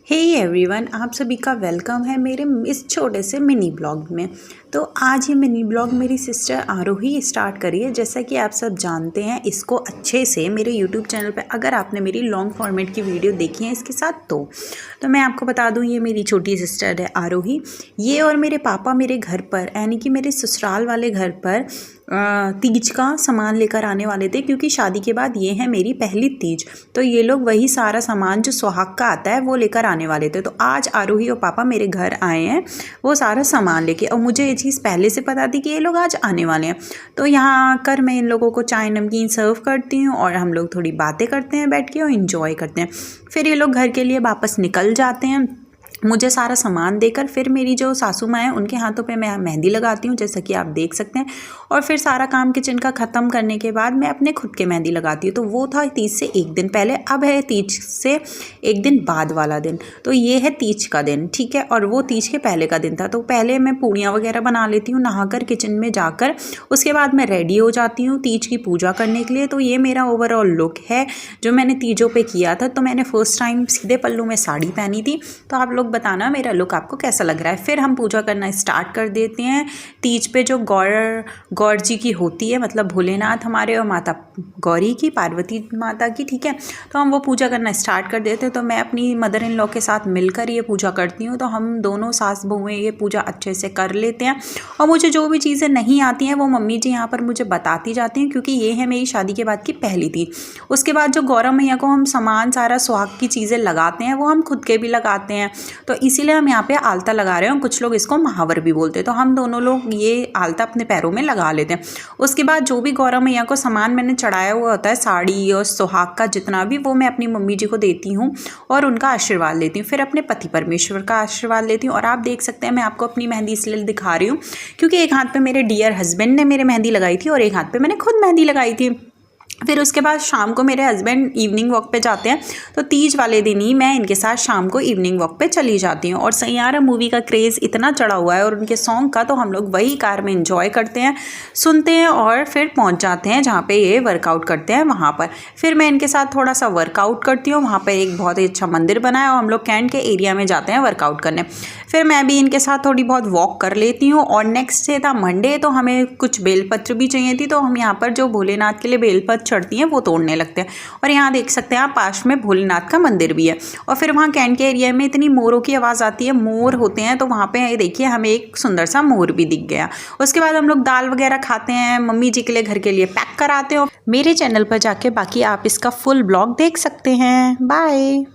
Hey everyone, आप सभी का वेलकम है मेरे इस छोटे से मिनी ब्लॉग में। तो आज ये मिनी ब्लॉग मेरी सिस्टर आरोही स्टार्ट करी है। जैसा कि आप सब जानते हैं इसको अच्छे से मेरे यूट्यूब चैनल पे, अगर आपने मेरी लॉन्ग फॉर्मेट की वीडियो देखी है इसके साथ तो मैं आपको बता दूं, ये मेरी छोटी सिस्टर है आरोही। ये और मेरे पापा मेरे घर पर, यानी कि मेरे ससुराल वाले घर पर तीज का सामान लेकर आने वाले थे, क्योंकि शादी के बाद ये है मेरी पहली तीज। तो ये लोग वही सारा सामान जो सुहाग का आता है वो लेकर आने वाले थे। तो आज आरोही और पापा मेरे घर आए हैं वो सारा सामान लेके, और मुझे ये चीज़ पहले से पता थी कि ये लोग आज आने वाले हैं। तो यहाँ आकर मैं इन लोगों को चाय नमकीन सर्व करती हूँ और हम लोग थोड़ी बातें करते हैं बैठ के और इन्जॉय करते हैं। फिर ये लोग घर के लिए वापस निकल जाते हैं मुझे सारा सामान देकर। फिर मेरी जो सासू माँ है उनके हाथों पे मैं मेहंदी लगाती हूँ, जैसा कि आप देख सकते हैं। और फिर सारा काम किचन का ख़त्म करने के बाद मैं अपने खुद के मेहंदी लगाती हूँ। तो वो था तीज से एक दिन पहले, अब है तीज से एक दिन बाद वाला दिन। तो ये है तीज का दिन, ठीक है। और वो तीज के पहले का दिन था। तो पहले मैं पूड़ियाँ वगैरह बना लेती हूँ नहाकर किचन में जाकर। उसके बाद मैं रेडी हो जाती हूँ तीज की पूजा करने के लिए। तो ये मेरा ओवरऑल लुक है जो मैंने तीजों पर किया था। तो मैंने फर्स्ट टाइम सीधे पल्लू में साड़ी पहनी थी। तो आप लोग बताना मेरा लुक आपको कैसा लग रहा है। फिर हम पूजा करना स्टार्ट कर देते हैं। तीज पे जो गौर जी की होती है, मतलब भोलेनाथ हमारे और माता गौरी की, पार्वती माता की, ठीक है। तो हम वो पूजा करना स्टार्ट कर देते हैं। तो मैं अपनी मदर इन लॉ के साथ मिलकर ये पूजा करती हूँ। तो हम दोनों सास बहुएं ये पूजा अच्छे से कर लेते हैं। और मुझे जो भी चीज़ें नहीं आती हैं वो मम्मी जी यहाँ पर मुझे बताती जाती हैं, क्योंकि ये है मेरी शादी के बाद की पहली तीज। उसके बाद जो गौरा मैया को हम सामान सारा सुहाग की चीज़ें लगाते हैं वो हम खुद के भी लगाते हैं। तो इसीलिए हम यहाँ पे आलता लगा रहे हैं। कुछ लोग इसको महावर भी बोलते हैं। तो हम दोनों लोग ये आलता अपने पैरों में लगा लेते हैं। उसके बाद जो भी गौरा मैया को सामान मैंने चढ़ाया हुआ होता है, साड़ी और सुहाग का जितना भी, वो मैं अपनी मम्मी जी को देती हूँ और उनका आशीर्वाद लेती हूँ। फिर अपने पति परमेश्वर का आशीर्वाद लेती हूँ। और आप देख सकते हैं मैं आपको अपनी मेहंदी इसलिए दिखा रही हूँ क्योंकि एक हाथ पे मेरे डियर हस्बैंड ने मेरे मेहंदी लगाई थी और एक हाथ पे मैंने खुद मेहंदी लगाई थी। फिर उसके बाद शाम को मेरे हस्बैंड इवनिंग वॉक पे जाते हैं। तो तीज वाले दिन ही मैं इनके साथ शाम को इवनिंग वॉक पे चली जाती हूँ। और सैयारा मूवी का क्रेज़ इतना चढ़ा हुआ है और उनके सॉन्ग का, तो हम लोग वही कार में एंजॉय करते हैं, सुनते हैं और फिर पहुँच जाते हैं जहाँ पे ये वर्कआउट करते हैं वहाँ पर। फिर मैं इनके साथ थोड़ा सा वर्कआउट करती हूँ। वहाँ पर एक बहुत ही अच्छा मंदिर बना है और हम लोग कैंट के एरिया में जाते हैं वर्कआउट करने। फिर मैं भी इनके साथ थोड़ी बहुत वॉक कर लेती हूँ। और नेक्स्ट डे था मंडे, तो हमें कुछ बेलपत्र भी चाहिए थी। तो हम यहाँ पर जो भोलेनाथ के लिए बेलपत्र चढ़ती हैं वो तोड़ने लगते हैं। और यहाँ देख सकते हैं आप पास में भोलेनाथ का मंदिर भी है। और फिर वहाँ कैंट के एरिया में इतनी मोरों की आवाज़ आती है, मोर होते हैं। तो वहाँ पे देखिए हमें एक सुंदर सा मोर भी दिख गया। उसके बाद हम लोग दाल वगैरह खाते हैं, मम्मी जी के लिए घर के लिए पैक कराते हो। मेरे चैनल पर जाके बाकी आप इसका फुल ब्लॉग देख सकते हैं। बाय।